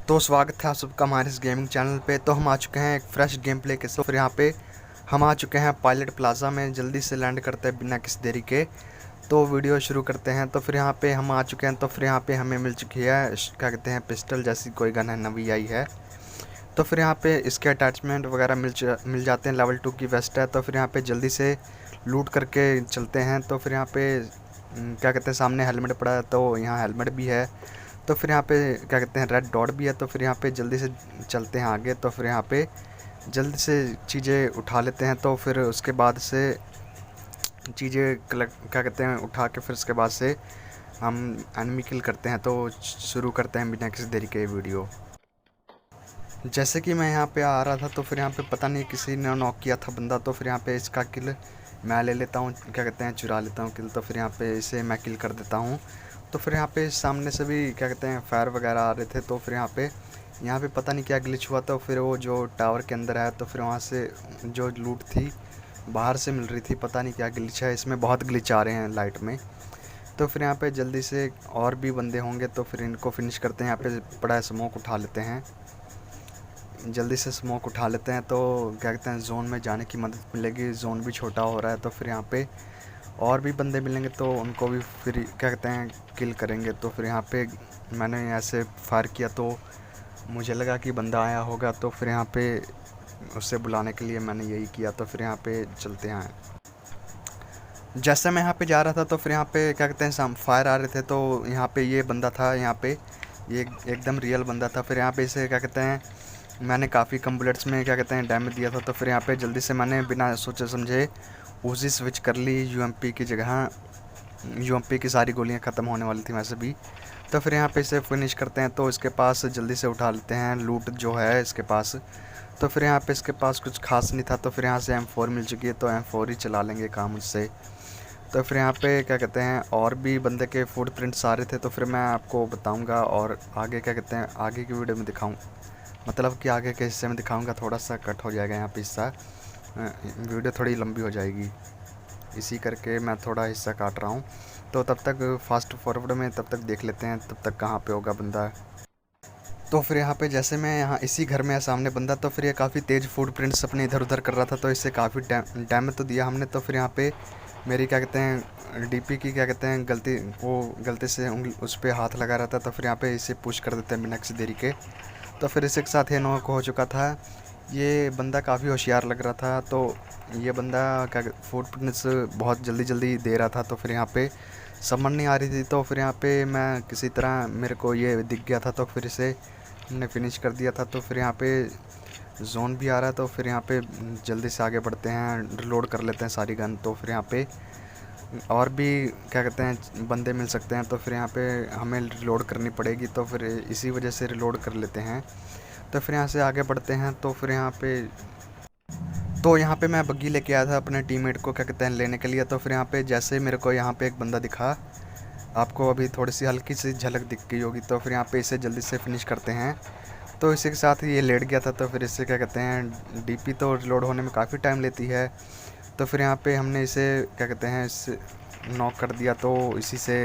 तो स्वागत है आप सबका हमारे इस गेमिंग चैनल पे। तो हम आ चुके हैं एक फ्रेश गेम प्ले के साथ। फिर यहाँ पे हम आ चुके हैं पायलट प्लाजा में। जल्दी से लैंड करते हैं बिना किसी देरी के। तो वीडियो शुरू करते हैं। तो फिर यहाँ पे हम आ चुके हैं। तो फिर यहाँ पे हमें मिल चुकी है क्या कहते हैं पिस्टल जैसी कोई गन है, नवी आई है। तो फिर यहाँ पे इसके अटैचमेंट वगैरह मिल जाते हैं। लेवल 2 की वेस्ट है। तो फिर यहाँ पे जल्दी से लूट करके चलते हैं। तो फिर यहाँ पे क्या कहते हैं सामने हेलमेट पड़ा है, तो यहाँ हेलमेट भी है। तो फिर यहाँ पे क्या कहते हैं रेड डॉट भी है। तो फिर यहाँ पे जल्दी से चलते हैं आगे। तो फिर यहाँ पे जल्दी से चीज़ें उठा लेते हैं। तो फिर उसके बाद से चीज़ें क्या कहते हैं उठा के फिर उसके बाद से हम एनिमी किल करते हैं। तो शुरू करते हैं बिना किसी देरी के वीडियो। जैसे कि मैं यहाँ पे आ रहा था, तो फिर यहाँ पे पता नहीं किसी ने नॉक किया था बंदा। तो फिर यहाँ पे इसका किल मैं ले लेता हूँ, क्या कहते हैं चुरा लेता हूँ किल। तो फिर यहाँ पे इसे मैं किल कर देता हूँ। तो फिर यहाँ पे सामने से भी क्या कहते हैं फायर वगैरह आ रहे थे। तो फिर यहाँ पे पता नहीं क्या ग्लिच हुआ। तो फिर वो जो टावर के अंदर है, तो फिर वहाँ से जो लूट थी बाहर से मिल रही थी। पता नहीं क्या ग्लिच है, इसमें बहुत ग्लिच आ रहे हैं लाइट में। तो फिर यहाँ पे जल्दी से और भी बंदे होंगे, तो फिर इनको फिनिश करते हैं। यहाँ पे बड़ा स्मोक उठा लेते हैं, जल्दी से स्मोक उठा लेते हैं। तो क्या कहते हैं जोन में जाने की मदद मिलेगी। जोन भी छोटा हो रहा है। तो फिर यहाँ पे और भी बंदे मिलेंगे, तो उनको भी फिर क्या कहते हैं किल करेंगे। तो फिर यहाँ पे मैंने ऐसे फायर किया, तो मुझे लगा कि बंदा आया होगा। तो फिर यहाँ पे उससे बुलाने के लिए मैंने यही किया। तो फिर यहाँ पे चलते हैं। जैसे मैं यहाँ पे जा रहा था, तो फिर यहाँ पे क्या कहते हैं फायर आ रहे थे। तो यहाँ पे ये बंदा था, यहाँ पे ये एकदम रियल बंदा था। फिर यहाँ पे इसे क्या कहते हैं मैंने काफ़ी कम बुलेट्स में क्या कहते हैं डैमेज दिया था। तो फिर यहाँ पे जल्दी से मैंने बिना सोचे समझे उसी स्विच कर ली यूएमपी की जगह। यूएमपी की सारी गोलियां ख़त्म होने वाली थी वैसे भी। तो फिर यहाँ पे इसे फिनिश करते हैं। तो इसके पास जल्दी से उठा लेते हैं लूट जो है इसके पास। तो फिर यहाँ पे इसके पास कुछ खास नहीं था। तो फिर यहाँ से M4 मिल चुकी है, तो M4 ही चला लेंगे काम उससे। तो फिर यहाँ पे क्या कहते हैं और भी बंदे के फुटप्रिंट्स आ रहे थे। तो फिर मैं आपको बताऊँगा और आगे क्या कहते हैं आगे की वीडियो में दिखाऊँ, मतलब कि आगे के हिस्से में दिखाऊंगा। थोड़ा सा कट हो जाएगा यहाँ पे हिस्सा, वीडियो थोड़ी लंबी हो जाएगी, इसी करके मैं थोड़ा हिस्सा काट रहा हूँ। तो तब तक फास्ट फॉरवर्ड में तब तक देख लेते हैं तब तक कहाँ पे होगा बंदा। तो फिर यहाँ पे जैसे मैं यहाँ इसी घर में है सामने बंदा। तो फिर ये काफ़ी तेज़ फुटप्रिंट्स अपने इधर उधर कर रहा था, तो इससे काफ़ी डैमेज तो दिया हमने। तो फिर यहाँ पे मेरी क्या कहते हैं डीपी की क्या कहते हैं गलती से उंगली उस पर हाथ लगा रहा था। तो फिर यहाँ पे इसे पुश कर देते हैं बिना किसी देरी के। तो फिर इसी के साथ ये नॉक हो चुका था। ये बंदा काफ़ी होशियार लग रहा था। तो ये बंदा क्या फुटप्रिंट्स बहुत जल्दी जल्दी दे रहा था। तो फिर यहाँ पे समझ नहीं आ रही थी। तो फिर यहाँ पे मैं किसी तरह मेरे को ये दिख गया था, तो फिर इसे हमने फिनिश कर दिया था। तो फिर यहाँ पे जोन भी आ रहा है। तो फिर यहाँ पे जल्दी से आगे बढ़ते हैं, रिलोड कर लेते हैं सारी गन। तो फिर यहाँ पे और भी क्या कहते हैं बंदे मिल सकते हैं। तो फिर यहाँ पे हमें रिलोड करनी पड़ेगी। तो फिर इसी वजह से रिलोड कर लेते हैं। तो फिर यहाँ से आगे बढ़ते हैं। तो यहाँ पे मैं बग्गी लेके आया था अपने टीममेट को क्या कहते हैं लेने के लिए। तो फिर यहाँ पे जैसे मेरे को यहाँ पे एक बंदा दिखा, आपको अभी थोड़ी सी हल्की सी झलक दिख गई होगी। तो फिर यहाँ पे इसे जल्दी से फिनिश करते हैं। तो इसी के साथ ही ये लेट गया था। तो फिर इससे क्या कहते हैं डीपी तो रिलोड होने में काफ़ी टाइम लेती है। तो फिर यहाँ पे हमने इसे क्या कहते हैं इसे नॉक कर दिया। तो इसी से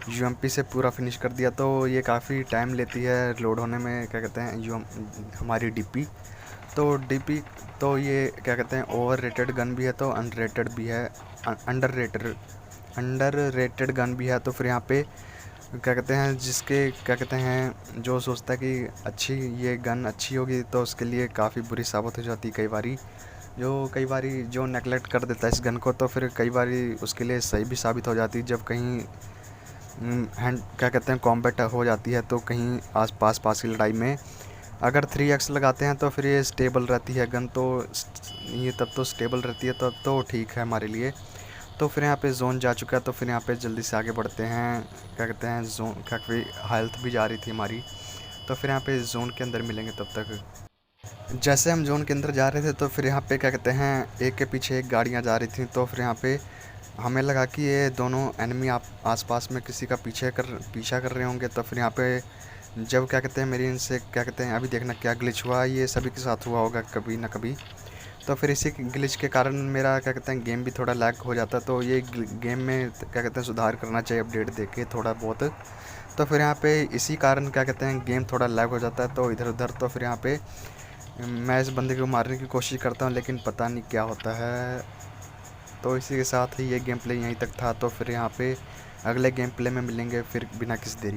यूएमपी से पूरा फिनिश कर दिया। तो ये काफ़ी टाइम लेती है रिलोड होने में क्या कहते हैं हमारी डीपी। तो डीपी तो ये क्या कहते हैं ओवर रेटेड गन भी है, तो अनरेटेड भी है, अंडर रेटेड गन भी है। तो फिर यहाँ पे क्या कहते हैं जिसके क्या कहते हैं जो सोचता है कि अच्छी ये गन अच्छी होगी, तो उसके लिए काफ़ी बुरी साबित हो जाती है कई बारी जो नेगलेक्ट कर देता है इस गन को। तो फिर कई बारी उसके लिए सही भी साबित हो जाती है। जब कहीं हैंड क्या कहते हैं कॉम्बैट हो जाती है, तो कहीं पास की लड़ाई में अगर 3x लगाते हैं तो फिर ये स्टेबल रहती है गन। तो ये तब तो स्टेबल रहती है, तब तो ठीक है हमारे लिए। तो फिर यहाँ पे जोन जा चुका है। तो फिर यहाँ पे जल्दी से आगे बढ़ते हैं, क्या कहते हैं जोन काफ़ी हेल्थ भी जा रही थी हमारी। तो फिर यहाँ पे जोन के अंदर मिलेंगे तब तक। जैसे हम जोन के अंदर जा रहे थे, तो फिर यहाँ पे क्या कहते हैं एक के पीछे एक गाड़ियाँ जा रही थी। तो फिर यहाँ पे हमें लगा कि ये दोनों एनिमी आसपास में किसी का पीछा कर रहे होंगे। तो फिर यहाँ पे जब क्या कहते हैं मेरी इनसे क्या कहते हैं अभी देखना क्या ग्लिच हुआ, ये सभी के साथ हुआ होगा कभी ना कभी। तो फिर इसी ग्लिच के कारण मेरा क्या कहते हैं गेम भी थोड़ा लैग हो जाता। तो ये गेम में क्या कहते हैं सुधार करना चाहिए, अपडेट देके थोड़ा बहुत, तो फिर यहाँ पे इसी कारण क्या कहते हैं गेम थोड़ा लैग हो जाता है, तो इधर उधर। तो फिर यहाँ पे मैं इस बंदे को मारने की कोशिश करता हूँ लेकिन पता नहीं क्या होता है। तो इसी के साथ ही ये गेम प्ले यहीं तक था। तो फिर यहाँ पे अगले गेम प्ले में मिलेंगे फिर बिना किसी देरी के।